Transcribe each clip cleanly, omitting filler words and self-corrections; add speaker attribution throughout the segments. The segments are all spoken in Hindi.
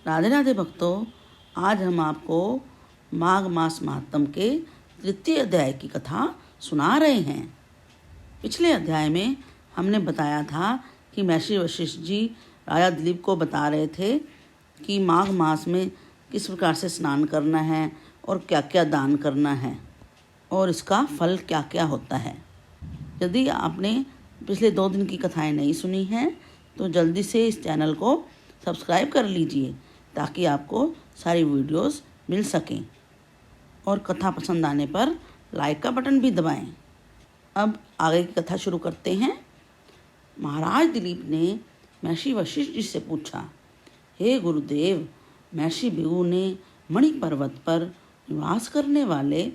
Speaker 1: राधे राधे भक्तों, आज हम आपको माघ मास महात्म के तृतीय अध्याय की कथा सुना रहे हैं। पिछले अध्याय में हमने बताया था कि महर्षि वशिष्ठ जी राजा दिलीप को बता रहे थे कि माघ मास में किस प्रकार से स्नान करना है और क्या क्या दान करना है और इसका फल क्या क्या होता है। यदि आपने पिछले 2 दिन की कथाएं नहीं सुनी हैं तो जल्दी से इस चैनल को सब्सक्राइब कर लीजिए ताकि आपको सारी वीडियोस मिल सकें और कथा पसंद आने पर लाइक का बटन भी दबाएं। अब आगे की कथा शुरू करते हैं। महाराज दिलीप ने महर्षि वशिष्ठ जी से पूछा, हे गुरुदेव, महर्षि भृगु ने मणि पर्वत पर निवास करने वाले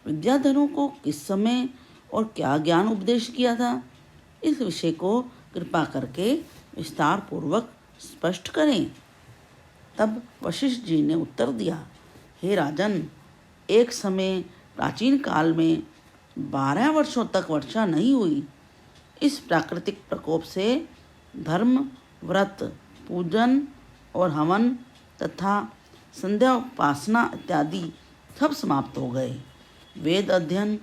Speaker 1: विद्याधरों को किस समय और क्या ज्ञान उपदेश किया था? इस विषय को कृपा करके विस्तार पूर्वक स्पष्ट करें। तब वशिष्ठ जी ने उत्तर दिया, हे राजन, एक समय प्राचीन काल में 12 वर्षों तक वर्षा नहीं हुई। इस प्राकृतिक प्रकोप से धर्म, व्रत, पूजन और हवन तथा संध्या उपासना इत्यादि सब समाप्त हो गए। वेद अध्ययन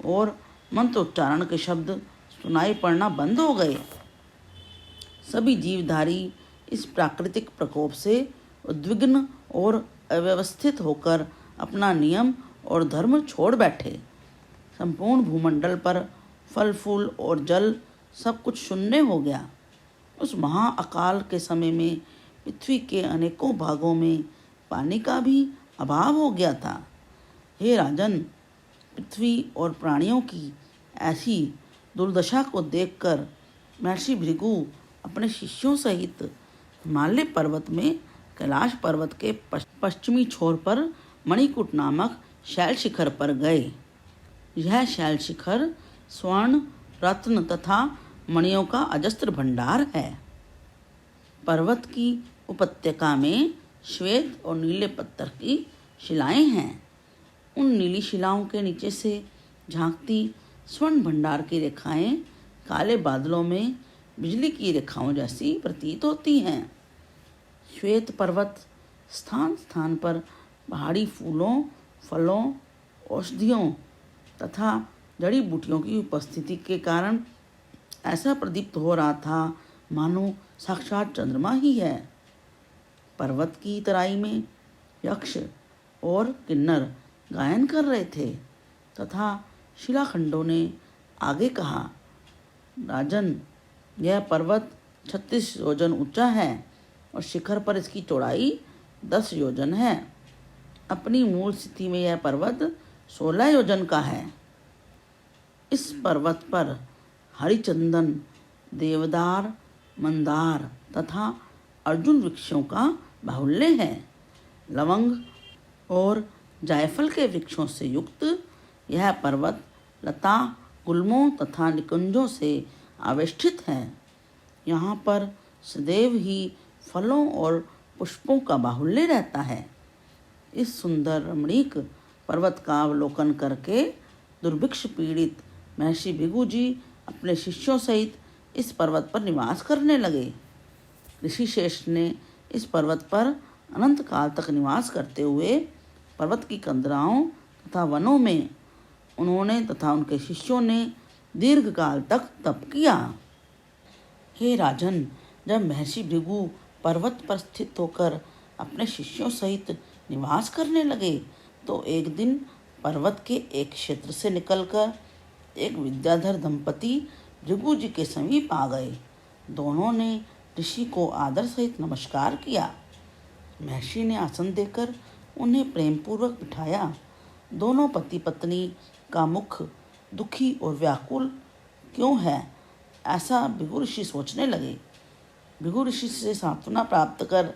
Speaker 1: और मंत्रोच्चारण के शब्द सुनाई पड़ना बंद हो गए। सभी जीवधारी इस प्राकृतिक प्रकोप से उद्विग्न और अव्यवस्थित होकर अपना नियम और धर्म छोड़ बैठे। संपूर्ण भूमंडल पर फल फूल और जल सब कुछ शून्य हो गया। उस महाअकाल के समय में पृथ्वी के अनेकों भागों में पानी का भी अभाव हो गया था। हे राजन, पृथ्वी और प्राणियों की ऐसी दुर्दशा को देखकर महर्षि भृगु अपने शिष्यों सहित हिमालय पर्वत में कैलाश पर्वत के पश्चिमी छोर पर मणिकूट नामक शैल शिखर पर गए। यह शैल शिखर स्वर्ण, रत्न तथा मणियों का अजस्त्र भंडार है। पर्वत की उपत्यका में श्वेत और नीले पत्थर की शिलाएं हैं। उन नीली शिलाओं के नीचे से झांकती स्वर्ण भंडार की रेखाएं काले बादलों में बिजली की रेखाओं जैसी प्रतीत होती हैं। श्वेत पर्वत स्थान स्थान पर पहाड़ी फूलों, फलों, औषधियों तथा जड़ी बूटियों की उपस्थिति के कारण ऐसा प्रदीप्त हो रहा था मानो साक्षात चंद्रमा ही है। पर्वत की तराई में यक्ष और किन्नर गायन कर रहे थे तथा शिलाखंडों ने आगे कहा, राजन, यह पर्वत 36 योजन ऊंचा है और शिखर पर इसकी चौड़ाई 10 योजन है। अपनी मूल स्थिति में यह पर्वत 16 योजन का है। इस पर्वत पर हरिचंदन, देवदार, मंदार तथा अर्जुन वृक्षों का बाहुल्य है। लवंग और जायफल के वृक्षों से युक्त यह पर्वत लता, गुल्मों तथा निकुंजों से आवेष्टित है। यहाँ पर सदैव ही फलों और पुष्पों का बाहुल्य रहता है। इस सुंदर रमणीक पर्वत का अवलोकन करके दुर्भिक्ष पीड़ित महर्षि भृगु जी अपने शिष्यों सहित इस पर्वत पर निवास करने लगे। ऋषिशेष ने इस पर्वत पर अनंत काल तक निवास करते हुए पर्वत की कंदराओं तथा वनों में उन्होंने तथा उनके शिष्यों ने दीर्घ काल तक तप किया। हे राजन, जब महर्षि भृगु पर्वत पर स्थित होकर अपने शिष्यों सहित निवास करने लगे तो एक दिन पर्वत के एक क्षेत्र से निकलकर एक विद्याधर दंपति भृगु जी के समीप आ गए। दोनों ने ऋषि को आदर सहित नमस्कार किया। महर्षि ने आसन देकर उन्हें प्रेम पूर्वक बिठाया। दोनों पति पत्नी का मुख दुखी और व्याकुल क्यों है, ऐसा भृगु ऋषि सोचने लगे। भृगु ऋषि से सांत्वना प्राप्त कर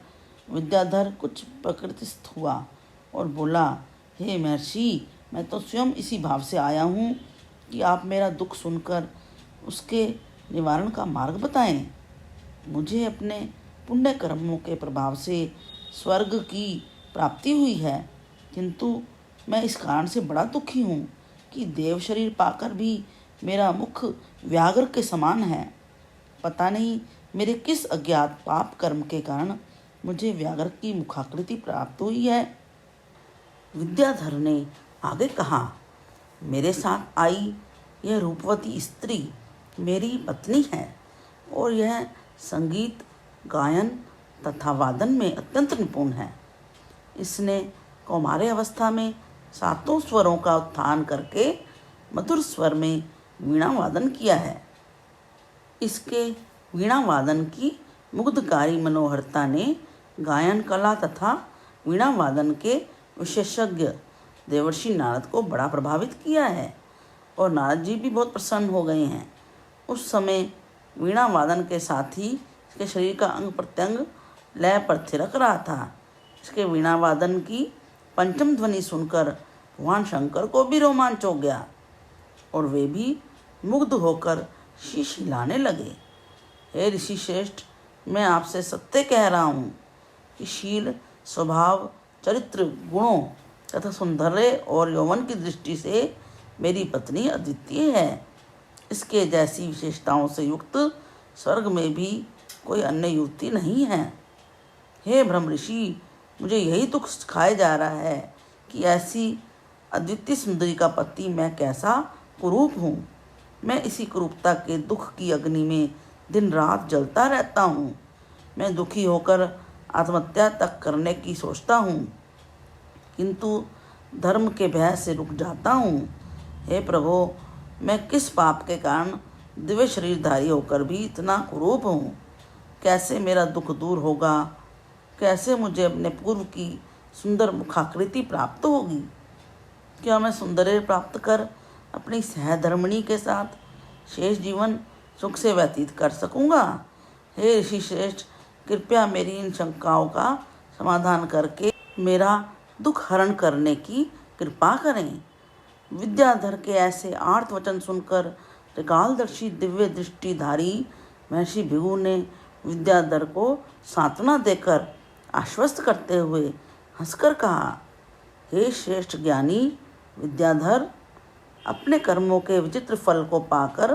Speaker 1: विद्याधर कुछ प्रकृतिस्थ हुआ और बोला, हे महर्षि, मैं तो स्वयं इसी भाव से आया हूँ कि आप मेरा दुख सुनकर उसके निवारण का मार्ग बताएं। मुझे अपने पुण्य कर्मों के प्रभाव से स्वर्ग की प्राप्ति हुई है, किंतु मैं इस कारण से बड़ा दुखी हूँ कि देव शरीर पाकर भी मेरा मुख व्याघ्र के समान है। पता नहीं मेरे किस अज्ञात पाप कर्म के कारण मुझे व्याघ्र की मुखाकृति प्राप्त हुई है। विद्याधर ने आगे कहा, मेरे साथ आई यह रूपवती स्त्री मेरी पत्नी है और यह संगीत, गायन तथा वादन में अत्यंत निपुण है। इसने कौमार्य अवस्था में 7 स्वरों का उत्थान करके मधुर स्वर में वीणा वादन किया है। इसके वीणा वादन की मुग्धकारी मनोहरता ने गायन कला तथा वीणा वादन के विशेषज्ञ देवर्षि नारद को बड़ा प्रभावित किया है और नारद जी भी बहुत प्रसन्न हो गए हैं। उस समय वीणा वादन के साथ ही इसके शरीर का अंग प्रत्यंग लय पर थिरक रहा था। इसके वीणा वादन की पंचम ध्वनि सुनकर भगवान शंकर को भी रोमांच हो गया और वे भी मुग्ध होकर शीश हिलाने लगे। हे ऋषि श्रेष्ठ, मैं आपसे सत्य कह रहा हूँ कि शील, स्वभाव, चरित्र, गुणों तथा सौंदर्य और यौवन की दृष्टि से मेरी पत्नी अद्वितीय है। इसके जैसी विशेषताओं से युक्त स्वर्ग में भी कोई अन्य युवती नहीं है। हे ब्रह्म ऋषि, मुझे यही दुख खाया जा रहा है कि ऐसी अद्वितीय सुंदरी का पति मैं कैसा कुरूप हूँ। मैं इसी कुरूपता के दुख की अग्नि में दिन रात जलता रहता हूँ। मैं दुखी होकर आत्महत्या तक करने की सोचता हूँ, किंतु धर्म के भय से रुक जाता हूँ। हे प्रभो, मैं किस पाप के कारण दिव्य शरीरधारी होकर भी इतना कुरूप हूँ। कैसे मेरा दुख दूर होगा? कैसे मुझे अपने पूर्व की सुंदर मुखाकृति प्राप्त होगी? क्या मैं सौंदर्य प्राप्त कर अपनी सहधर्मिणी के साथ शेष जीवन सुख से व्यतीत कर सकूँगा? हे ऋषि श्रेष्ठ, कृपया मेरी इन शंकाओं का समाधान करके मेरा दुख हरण करने की कृपा करें। विद्याधर के ऐसे आर्त वचन सुनकर त्रिकालदर्शी दिव्य दृष्टिधारी महर्षि भृगु ने विद्याधर को सांत्वना देकर आश्वस्त करते हुए हंसकर कहा, हे श्रेष्ठ ज्ञानी विद्याधर, अपने कर्मों के विचित्र फल को पाकर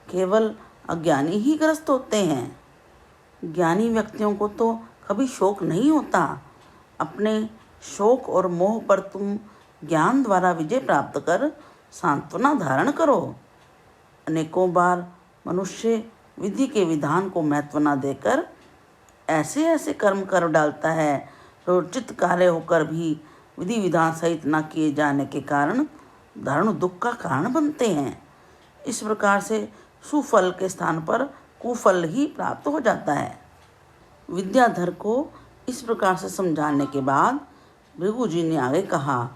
Speaker 1: केवल अज्ञानी ही ग्रस्त होते हैं। ज्ञानी व्यक्तियों को तो कभी शोक नहीं होता। अपने शोक और मोह पर तुम ज्ञान द्वारा विजय प्राप्त कर सांत्वना धारण करो। अनेकों बार मनुष्य विधि के विधान को महत्व न देकर ऐसे ऐसे कर्म कर डालता है जो उचित कार्य होकर भी विधि विधान सहित न किए जाने के कारण दारुण दुख का कारण बनते हैं। इस प्रकार से सुफल के स्थान पर कुफल ही प्राप्त हो जाता है। विद्याधर को इस प्रकार से समझाने के बाद भृगु जी ने आगे कहा,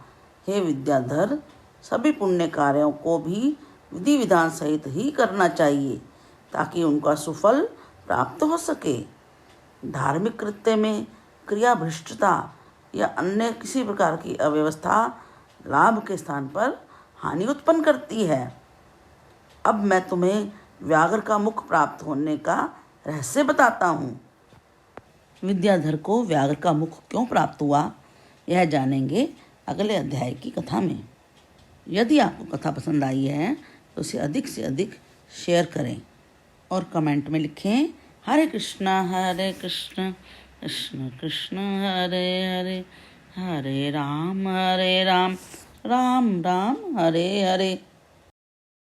Speaker 1: हे विद्याधर, सभी पुण्य कार्यों को भी विधि विधान सहित ही करना चाहिए ताकि उनका सुफल प्राप्त हो सके। धार्मिक कृत्य में क्रिया भ्रष्टता या अन्य किसी प्रकार की अव्यवस्था लाभ के स्थान पर हानि उत्पन्न करती है। अब मैं तुम्हें व्याघ्र का मुख प्राप्त होने का रहस्य बताता हूँ। विद्याधर को व्याघ्र का मुख क्यों प्राप्त हुआ, यह जानेंगे अगले अध्याय की कथा में। यदि आपको कथा पसंद आई है तो उसे अधिक से अधिक शेयर करें और कमेंट में लिखें, हरे कृष्णा कृष्ण कृष्ण हरे हरे, हरे राम राम राम हरे हरे।